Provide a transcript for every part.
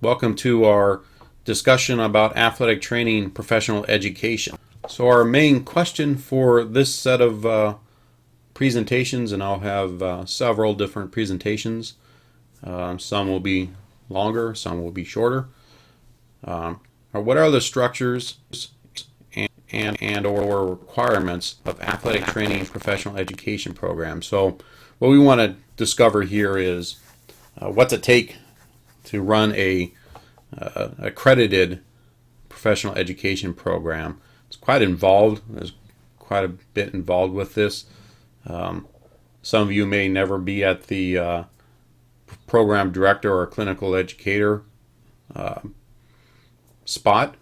Welcome to our discussion about athletic training professional education. So our main question for this set of presentations, and I'll have several different presentations. Some will be longer, some will be shorter. Are what are the structures and or requirements of athletic training professional education programs? So what we want to discover here is what's it take to run a accredited professional education program. It's quite involved. There's quite a bit involved with this. Some of you may never be at the program director or clinical educator spot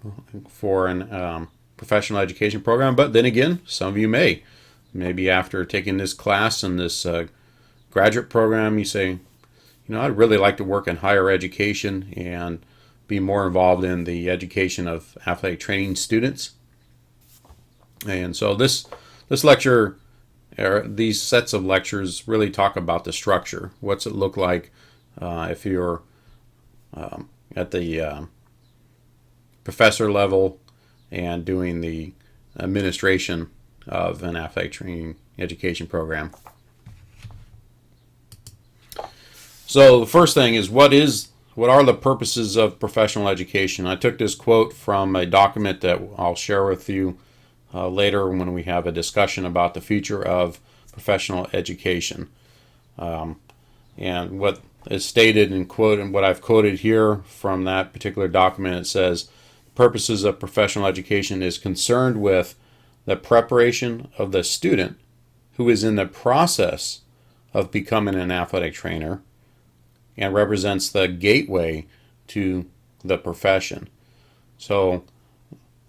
for an professional education program, but then again, some of you may. Maybe after taking this class and this graduate program, you say, I'd really like to work in higher education and be more involved in the education of athletic training students. And so this lecture, or these sets of lectures, really talk about the structure. What's it look like if you're at the professor level and doing the administration of an athletic training education program. So the first thing is what are the purposes of professional education? I took this quote from a document that I'll share with you later when we have a discussion about the future of professional education. And what is stated in quote, and what I've quoted here from that particular document, it says, purposes of professional education is concerned with the preparation of the student who is in the process of becoming an athletic trainer and represents the gateway to the profession. So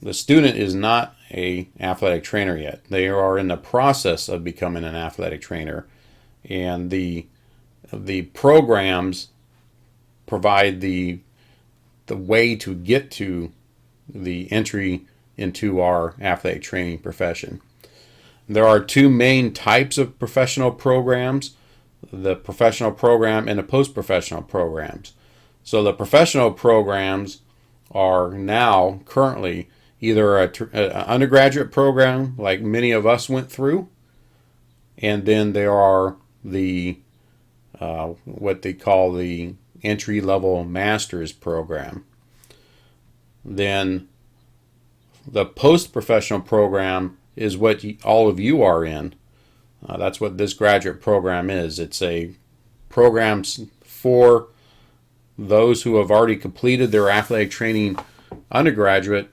the student is not an athletic trainer yet. They are in the process of becoming an athletic trainer, and the programs provide the way to get to the entry into our athletic training profession. There are two main types of professional programs: the professional program and the post-professional programs. So the professional programs are now currently either an undergraduate program like many of us went through, and then there are the what they call the entry-level master's program. Then the post-professional program is what all of you are in. That's what this graduate program is. It's a program for those who have already completed their athletic training undergraduate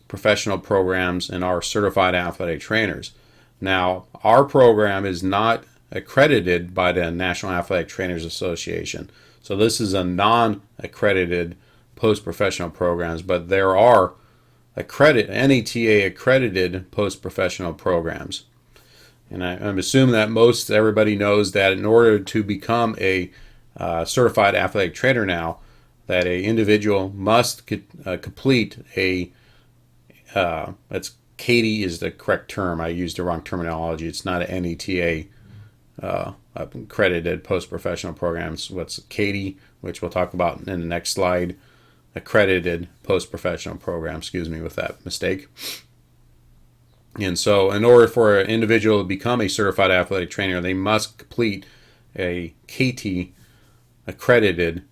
professional programs and are certified athletic trainers. Now, our program is not accredited by the National Athletic Trainers Association. So this is a non-accredited post-professional programs, but there are NATA accredited post-professional programs. And I'm assuming that everybody knows that in order to become a certified athletic trainer now, that an individual must complete that's CATI is the correct term. I used the wrong terminology. It's not an NATA accredited post-professional programs. What's CATI, which we'll talk about in the next slide, accredited post-professional program. Excuse me with that mistake. And so in order for an individual to become a certified athletic trainer, they must complete a CATI accredited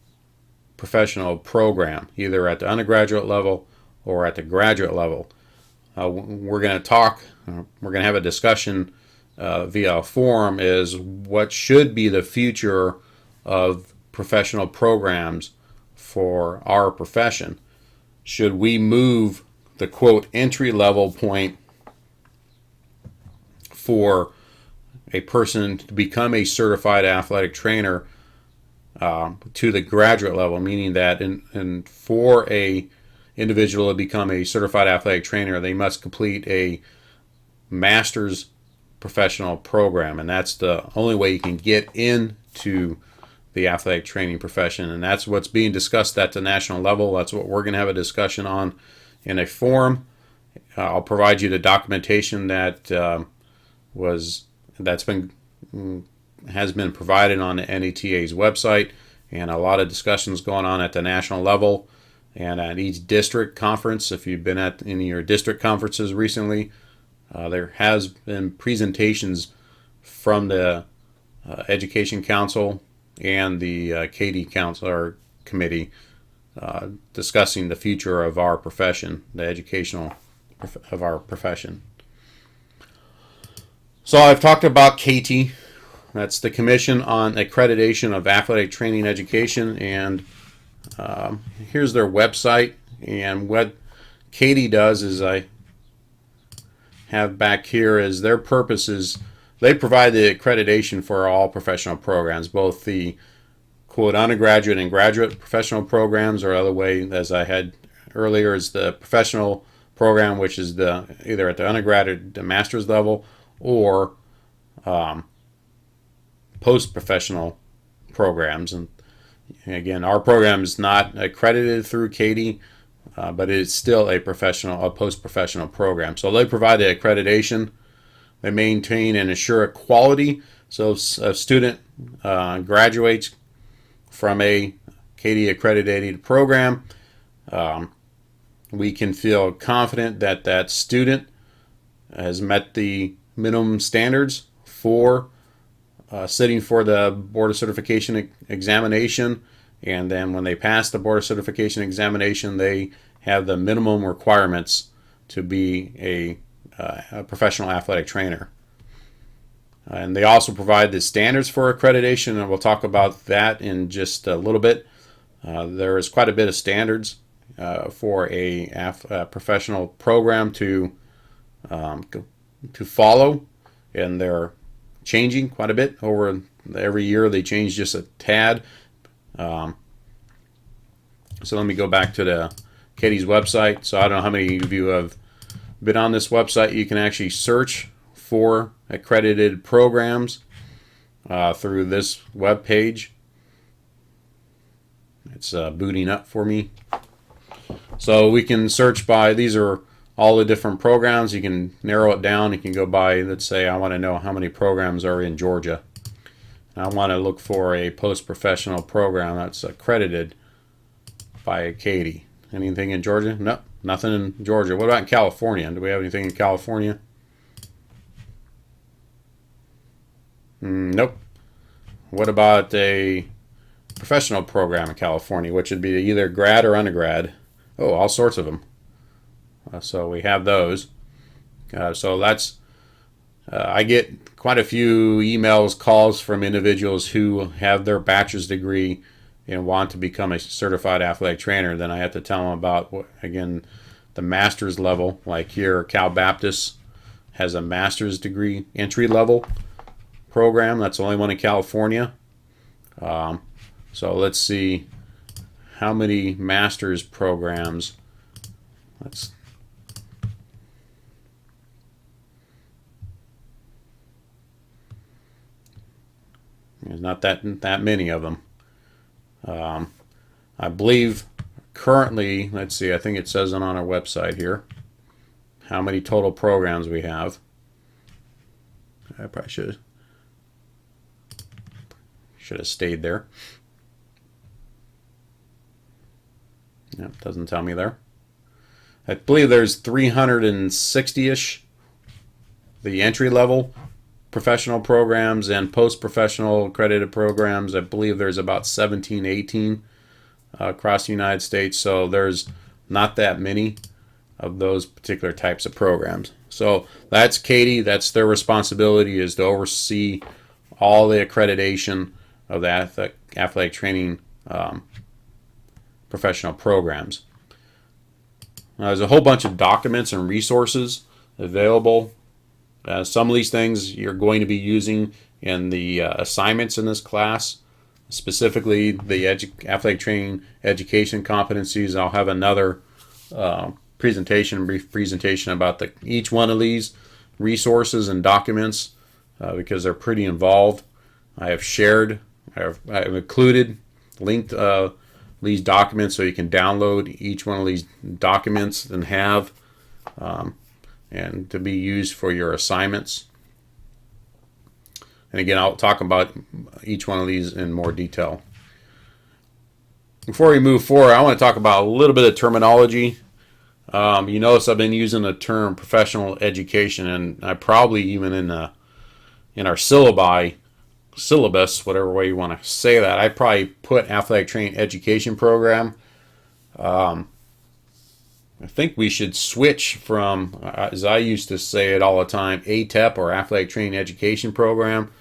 professional program, either at the undergraduate level or at the graduate level. We're going to have a discussion via a forum is what should be the future of professional programs for our profession. Should we move the quote entry level point for a person to become a certified athletic trainer to the graduate level, meaning that for a individual to become a certified athletic trainer, they must complete a master's professional program, and that's the only way you can get into the athletic training profession, and that's what's being discussed at the national level. That's what we're going to have a discussion on in a forum. I'll provide you the documentation that has been provided on the NATA's website, and a lot of discussions going on at the national level and at each district conference. If you've been at any of your district conferences recently, there has been presentations from the Education Council and the Katie Council or Committee discussing the future of our profession, the educational of our profession. So I've talked about Katie. That's the Commission on Accreditation of Athletic Training Education, and here's their website. And what Katie does is I have back here is their purpose is they provide the accreditation for all professional programs, both the quote undergraduate and graduate professional programs, or other way as I had earlier is the professional program, which is the either at the undergraduate, the master's level, or post-professional programs. And again, our program is not accredited through Katie, but it's still a post-professional program. So they provide the accreditation. They maintain and assure quality. So if a student graduates from a Katie accredited program, we can feel confident that that student has met the minimum standards for sitting for the Board of Certification examination, and then when they pass the Board of Certification examination, they have the minimum requirements to be a professional athletic trainer. And they also provide the standards for accreditation, and we'll talk about that in just a little bit. There is quite a bit of standards for a professional program to follow, and they're changing quite a bit over every year. They change just a tad. So let me go back to the Katie's website. So I don't know how many of you have been on this website. You can actually search for accredited programs through this web page. It's booting up for me. So we can search by, these are all the different programs. You can narrow it down. You can go by, let's say I want to know how many programs are in Georgia. I want to look for a post-professional program that's accredited by Katie. Anything in Georgia? No, nothing in Georgia. What about in California? Do we have anything in California? Nope. What about a professional program in California, which would be either grad or undergrad? Oh, all sorts of them. So we have those. So that's, I get quite a few emails, calls from individuals who have their bachelor's degree and want to become a certified athletic trainer. Then I have to tell them about, again, the master's level. Like here, Cal Baptist has a master's degree entry level program. That's the only one in California. So let's see how many master's programs. There's not that many of them. I believe currently, let's see, I think it says it on our website here, how many total programs we have. I probably should have stayed there. Yep, doesn't tell me there. I believe there's 360-ish, the entry level professional programs, and post-professional accredited programs. I believe there's about 17, 18 across the United States. So there's not that many of those particular types of programs. So that's Katie. That's their responsibility, is to oversee all the accreditation of the athletic training professional programs. There's a whole bunch of documents and resources available. Some of these things you're going to be using in the assignments in this class, specifically the athletic training education competencies. I'll have another brief presentation about each one of these resources and documents because they're pretty involved. I have included, linked these documents so you can download each one of these documents and have and to be used for your assignments. And again, I'll talk about each one of these in more detail. Before we move forward, I want to talk about a little bit of terminology. You notice I've been using the term professional education, and I probably even in our syllabus, whatever way you want to say that, I probably put athletic training education program. I think we should switch from, as I used to say it all the time, ATEP or athletic training education program.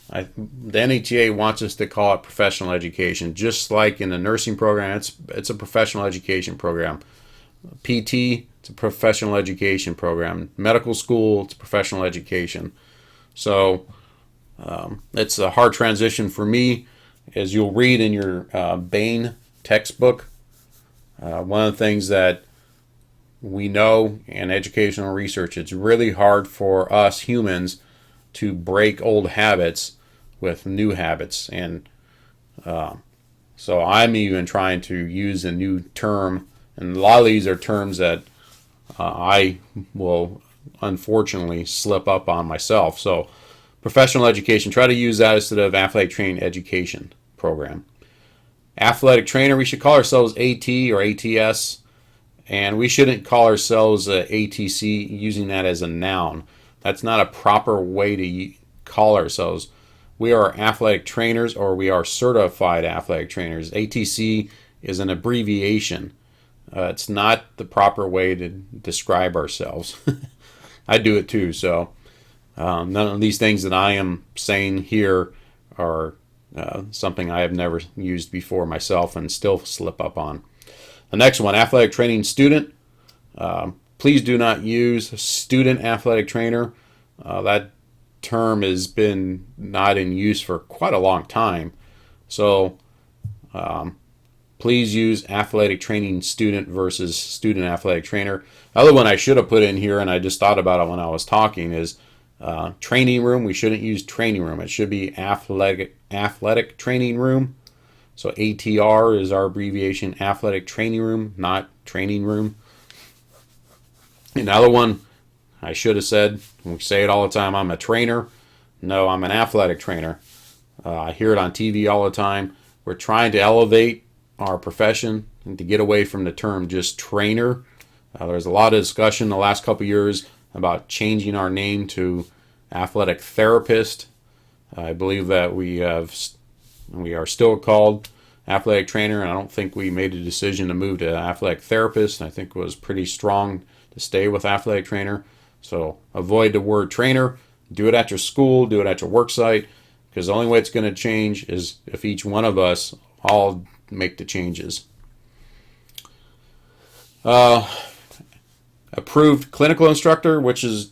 The NATA wants us to call it professional education, just like in the nursing program. It's a professional education program. PT, it's a professional education program. Medical school, it's professional education. So it's a hard transition for me, as you'll read in your Bain textbook. One of the things that we know in educational research, it's really hard for us humans to break old habits with new habits. And so I'm even trying to use a new term, and a lot of these are terms that I will unfortunately slip up on myself. So professional education, try to use that instead of athletic training education program. Athletic trainer, we should call ourselves AT or ATS, and we shouldn't call ourselves ATC using that as a noun. That's not a proper way to call ourselves. We are athletic trainers, or we are certified athletic trainers. ATC is an abbreviation. It's not the proper way to describe ourselves. I do it too, so none of these things that I am saying here are something I have never used before myself and still slip up on. The next one, athletic training student. Please do not use student athletic trainer. That term has been not in use for quite a long time. So please use athletic training student versus student athletic trainer. The other one I should have put in here, and I just thought about it when I was talking, is training room. We shouldn't use training room. It should be athletic training room. So ATR is our abbreviation, athletic training room, not training room. Another one I should have said, we say it all the time, I'm a trainer. No, I'm an athletic trainer. I hear it on TV all the time. We're trying to elevate our profession and to get away from the term just trainer. There's a lot of discussion the last couple of years about changing our name to athletic therapist. I believe that we are still called athletic trainer, and I don't think we made a decision to move to athletic therapist. I think it was pretty strong to stay with athletic trainer. So avoid the word trainer. Do it at your school, do it at your work site, because the only way it's going to change is if each one of us all make the changes. Approved clinical instructor, which is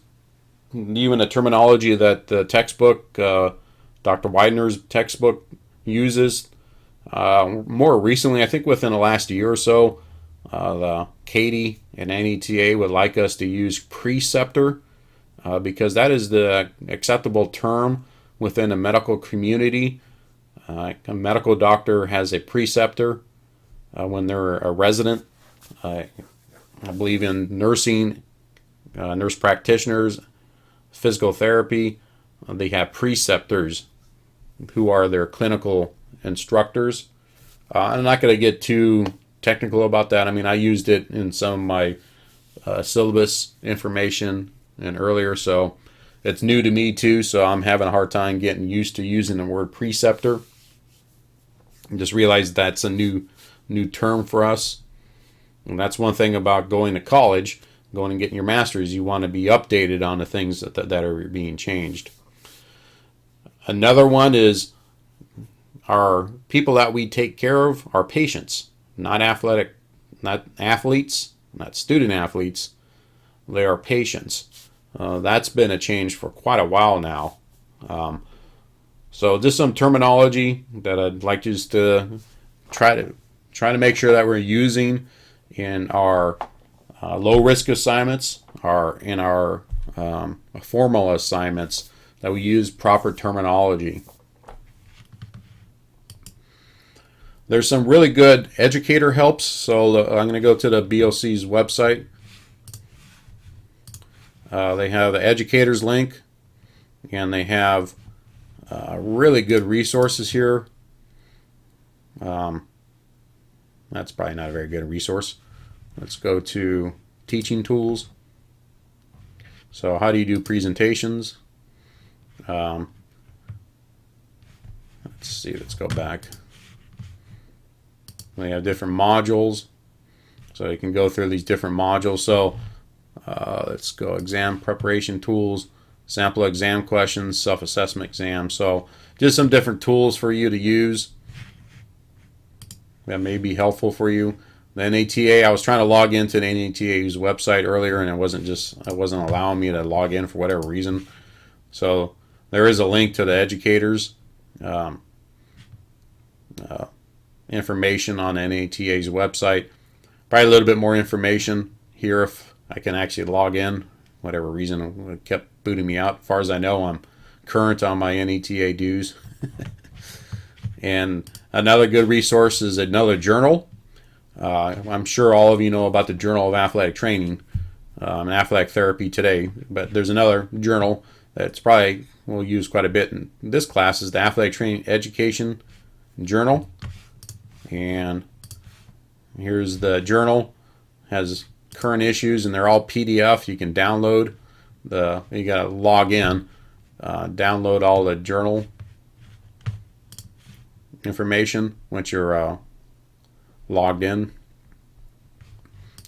even a terminology that the textbook, Dr. Widener's textbook, uses. More recently, I think within the last year or so, the Katie and NETA would like us to use preceptor because that is the acceptable term within the medical community. A medical doctor has a preceptor when they're a resident. I believe in nursing, nurse practitioners, physical therapy, they have preceptors who are their clinical instructors. I'm not going to get too technical about that. I mean, I used it in some of my syllabus information and earlier, so it's new to me too, so I'm having a hard time getting used to using the word preceptor. I just realized that's a new term for us. And that's one thing about going to college, going and getting your master's. You want to be updated on the things that are being changed. Another one is our people that we take care of are patients, not athletes, not student athletes. They are patients. That's been a change for quite a while now. So just some terminology that I'd like just to try to make sure that we're using in our low risk assignments, in our formal assignments, that we use proper terminology. There's some really good educator helps. So I'm going to go to the BOC's website. They have the educators link, and they have really good resources here. That's probably not a very good resource. Let's go to teaching tools. So how do you do presentations? Let's see, let's go back. We have different modules. So you can go through these different modules. So let's go exam preparation tools, sample exam questions, self-assessment exam. So just some different tools for you to use that may be helpful for you. The NATA, I was trying to log into the NATA's website earlier, and it wasn't allowing me to log in for whatever reason. So there is a link to the educators information on NATA's website. Probably a little bit more information here if I can actually log in. Whatever reason, it kept booting me out. As far as I know, I'm current on my NATA dues. And another good resource is another journal. I'm sure all of you know about the Journal of Athletic Training and Athletic Therapy today, but there's another journal that's probably we'll use quite a bit in this class is the Athletic Training Education Journal. And here's the journal, has current issues, and they're all PDF. You can download you got to log in, download all the journal information once you're logged in.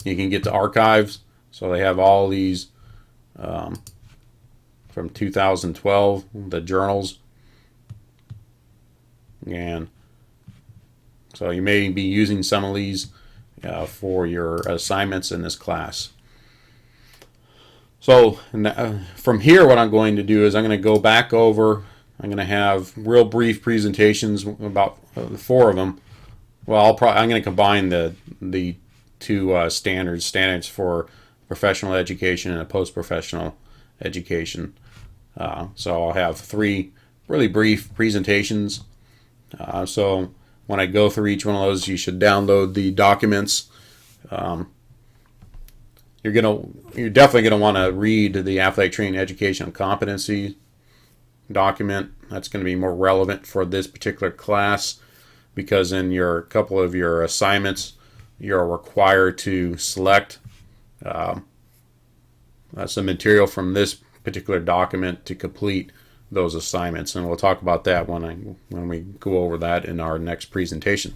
You can get to archives, so they have all these from 2012, the journals, and so you may be using some of these for your assignments in this class. So from here, what I'm going to do is I'm going to go back over. I'm going to have real brief presentations, about 4 of them. Well, I'm going to combine the two standards for professional education and a post-professional education. So I'll have 3 really brief presentations. So when I go through each one of those, you should download the documents. You're definitely gonna want to read the Athletic Training Education and Competency document. That's going to be more relevant for this particular class, because in your couple of your assignments, you're required to select some material from this particular document to complete those assignments, and we'll talk about that when we go over that in our next presentation.